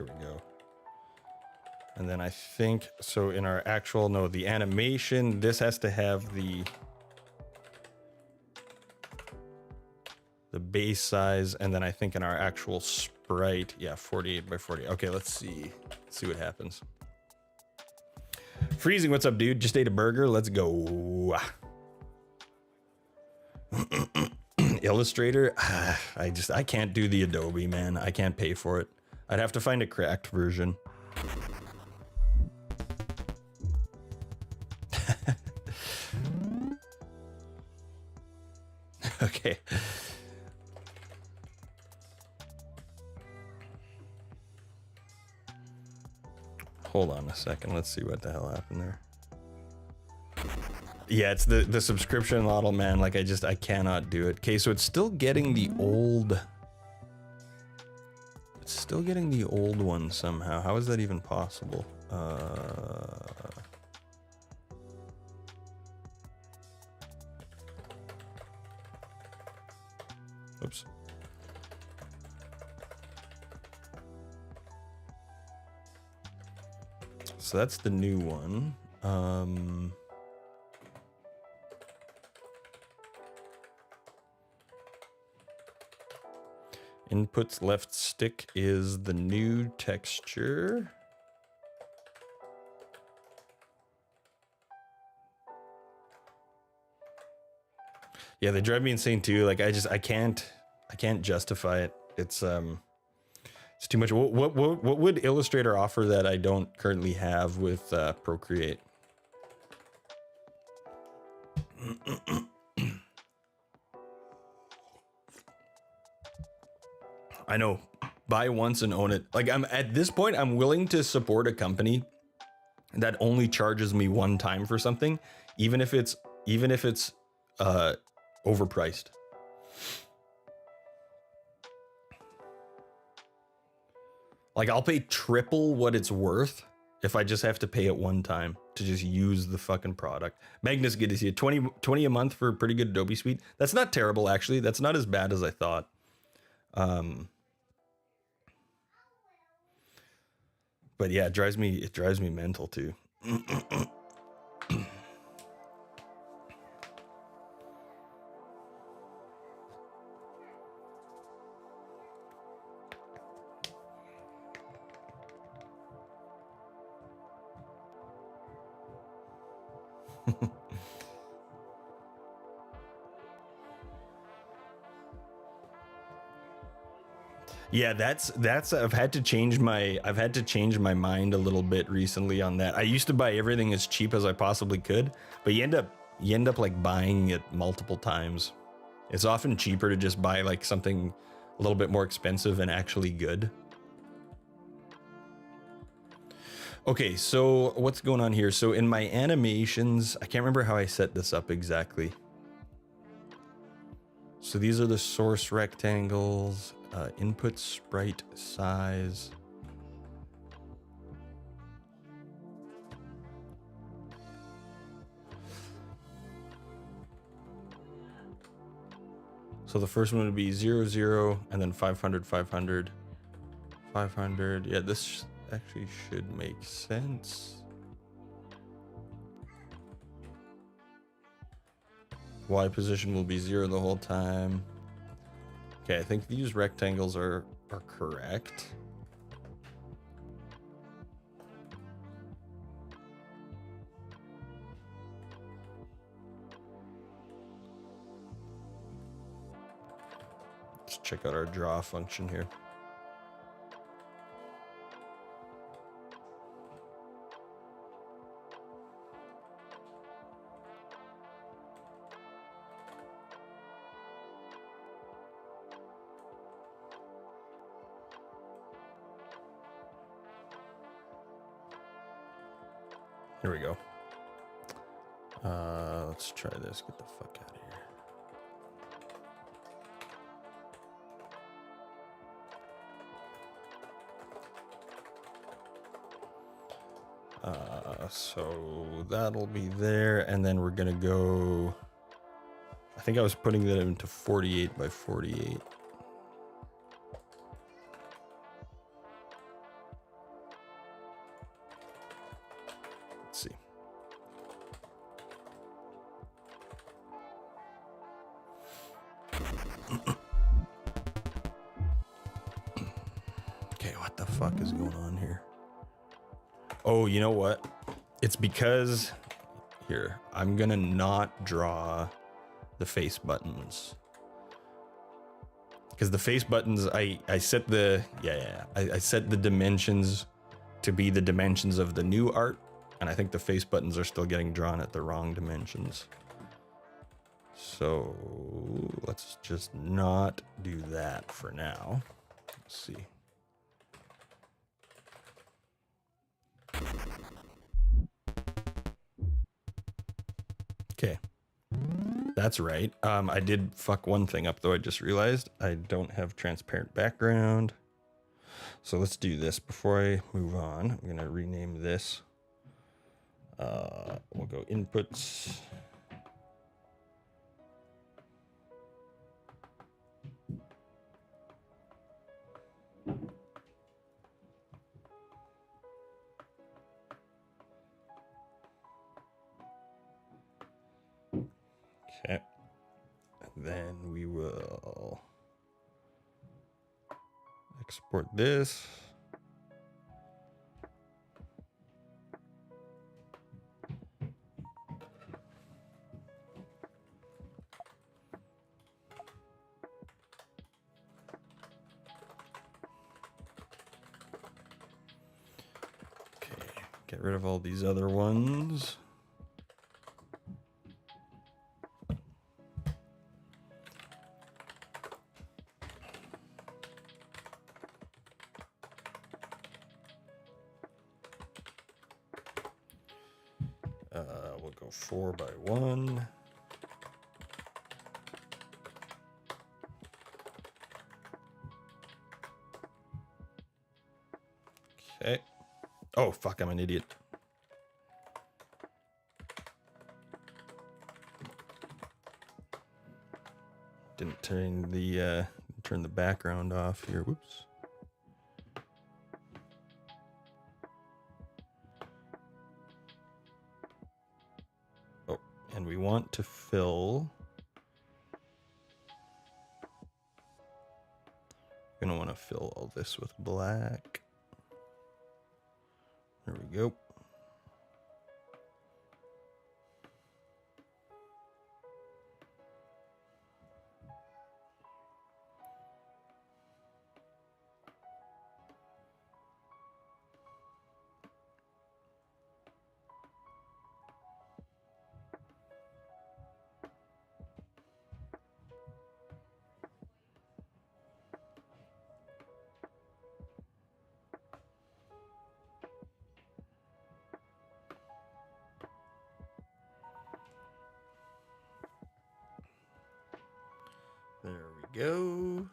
we go. And then I think, so in our actual, no, the animation, this has to have the base size. And then I think in our actual sprite, yeah, 48 by 40. Okay, let's see what happens. Freezing, what's up, dude? Just ate a burger. Let's go. Illustrator, I can't do the Adobe, man. I can't pay for it. I'd have to find a cracked version. Okay. Hold on a second. Let's see what the hell happened there. Yeah, it's the subscription model, man. Like I cannot do it. Okay, so it's still getting the old. It's still getting the old one somehow. How is that even possible? Oops. So that's the new one. Inputs left stick is the new texture. Yeah, they drive me insane too. Like I can't justify it. It's too much. What would Illustrator offer that I don't currently have with Procreate? I know, buy once and own it. Like I'm at this point, I'm willing to support a company that only charges me one time for something, even if it's overpriced. Like I'll pay triple what it's worth if I just have to pay it one time to just use the fucking product. Magnus, good to see you. 20 a month for a pretty good Adobe Suite. That's not terrible, actually. That's not as bad as I thought. But yeah, it drives me mental too. Yeah, that's I've had to change my mind a little bit recently on that. I used to buy everything as cheap as I possibly could, but you end up like buying it multiple times. It's often cheaper to just buy like something a little bit more expensive and actually good. Okay, so what's going on here? So in my animations, I can't remember how I set this up exactly. So these are the source rectangles, input sprite size. So the first one would be 0, 0, and then 500, 500, 500. Yeah, this actually should make sense. Y position will be 0 the whole time. Okay, I think these rectangles are correct. Let's check out our draw function here. Here we go. Let's try this. Get the fuck out of here. So that'll be there, and then we're gonna go. I think I was putting that into 48 by 48. Let's see. Okay, what the fuck is going on here? Oh, you know what? It's because here, I'm gonna not draw the face buttons. Because the face buttons, I set the, I set the dimensions to be the dimensions of the new art. And I think the face buttons are still getting drawn at the wrong dimensions. So let's just not do that for now. Let's see. Okay, that's right. I did fuck one thing up though. I just realized I don't have transparent background. So let's do this before I move on. I'm gonna rename this. We'll go inputs. export this. Get rid of all these other ones. We'll go 4x1. Okay. Oh, fuck, I'm an idiot. Didn't turn the background off here. Whoops. Oh, and we want to fill. We're gonna want to fill all this with black. There we go. There we go.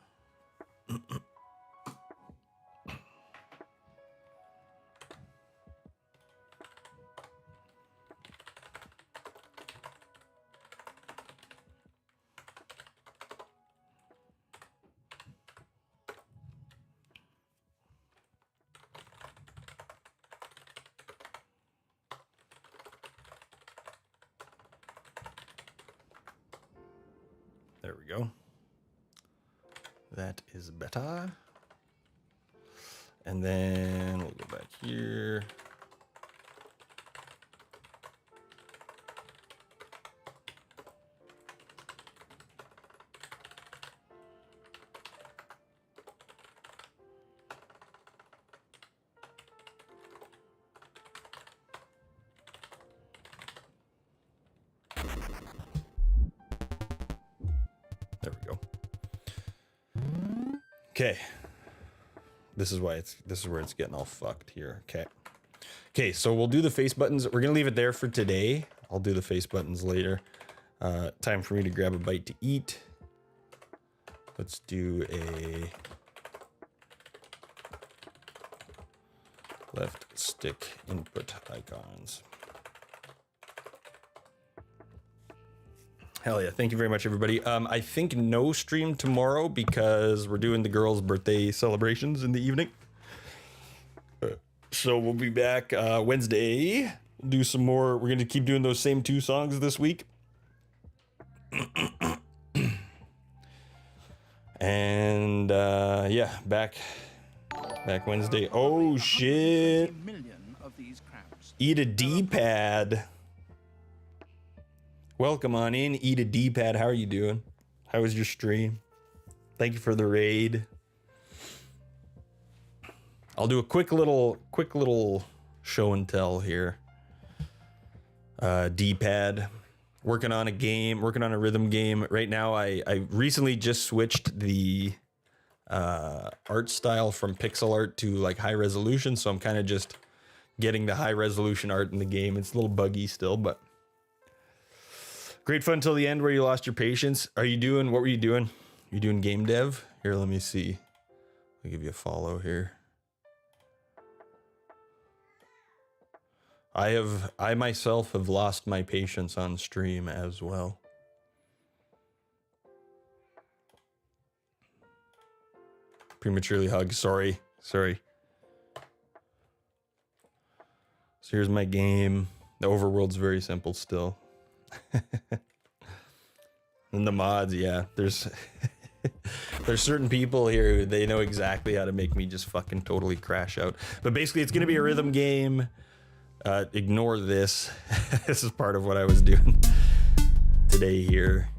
There we go. That is better. And then we'll go back here. There we go. Okay. This is where it's getting all fucked here. Okay, so we'll do the face buttons. We're gonna leave it there for today. I'll do the face buttons later. Time for me to grab a bite to eat. Let's do a left stick input icons. Hell yeah. Thank you very much, everybody. I think no stream tomorrow because we're doing the girls' birthday celebrations in the evening. So we'll be back Wednesday. Do some more. We're going to keep doing those same 2 songs this week. And yeah, back Wednesday. Oh, shit. Eat a D-pad. Welcome on in, Eat a D-pad. How are you doing? How was your stream? Thank you for the raid. I'll do a quick little show and tell here. D-pad. Working on a rhythm game. Right now, I recently just switched the art style from pixel art to like high resolution, so I'm kind of just getting the high resolution art in the game. It's a little buggy still, but great fun till the end where you lost your patience. What were you doing? You doing game dev? Here, let me see. I'll give you a follow here. I myself have lost my patience on stream as well. Prematurely hug. Sorry. So here's my game. The overworld's very simple still. And the mods, yeah, there's There's certain people here who they know exactly how to make me just fucking totally crash out. But basically, it's gonna be a rhythm game. Ignore this. This is part of what I was doing today here.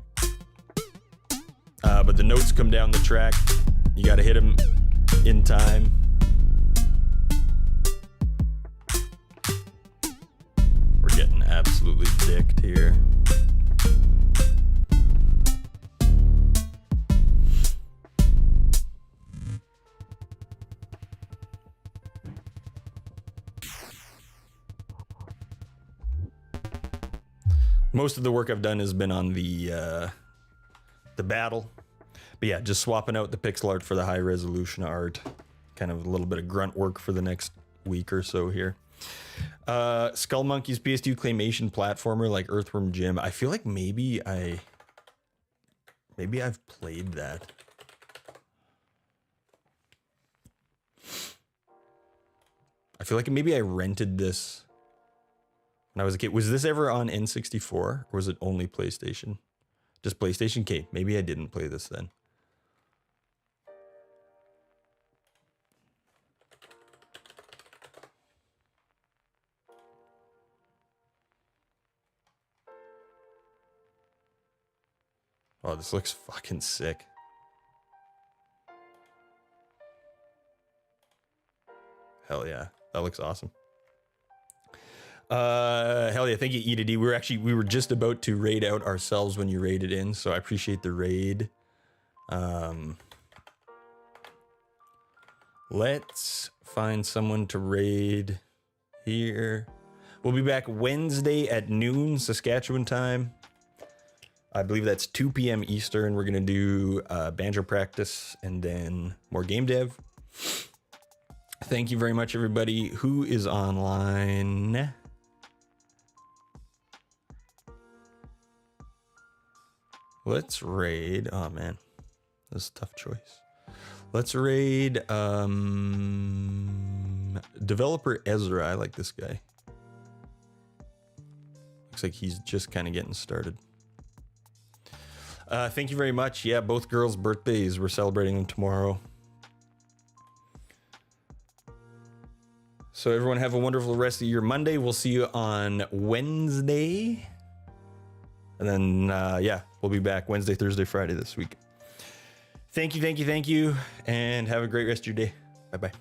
But the notes come down the track. You gotta hit them in time. We're getting absolutely dicked here. Most of the work I've done has been on the battle. But yeah, just swapping out the pixel art for the high resolution art. Kind of a little bit of grunt work for the next week or so here. Skull Monkey's PS2 claymation platformer like Earthworm Jim. I feel like maybe I've played that. I feel like maybe I rented this when I was a kid. Was this ever on N64 or was it only PlayStation? Just PlayStation? Okay, maybe I didn't play this then. Oh, this looks fucking sick. Hell yeah, that looks awesome. Hell yeah, thank you, E2D. We were just about to raid out ourselves when you raided in, so I appreciate the raid. Let's find someone to raid here. We'll be back Wednesday at noon Saskatchewan time. I believe that's 2 p.m. Eastern. We're gonna do banjo practice and then more game dev. Thank you very much, everybody who is online. Let's raid. Oh man, this is a tough choice. Let's raid developer Ezra. I like this guy. Looks like he's just kind of getting started. Thank you very much. Yeah, both girls' birthdays. We're celebrating them tomorrow. So everyone have a wonderful rest of your Monday. We'll see you on Wednesday. And then, yeah, we'll be back Wednesday, Thursday, Friday this week. Thank you, and have a great rest of your day. Bye-bye.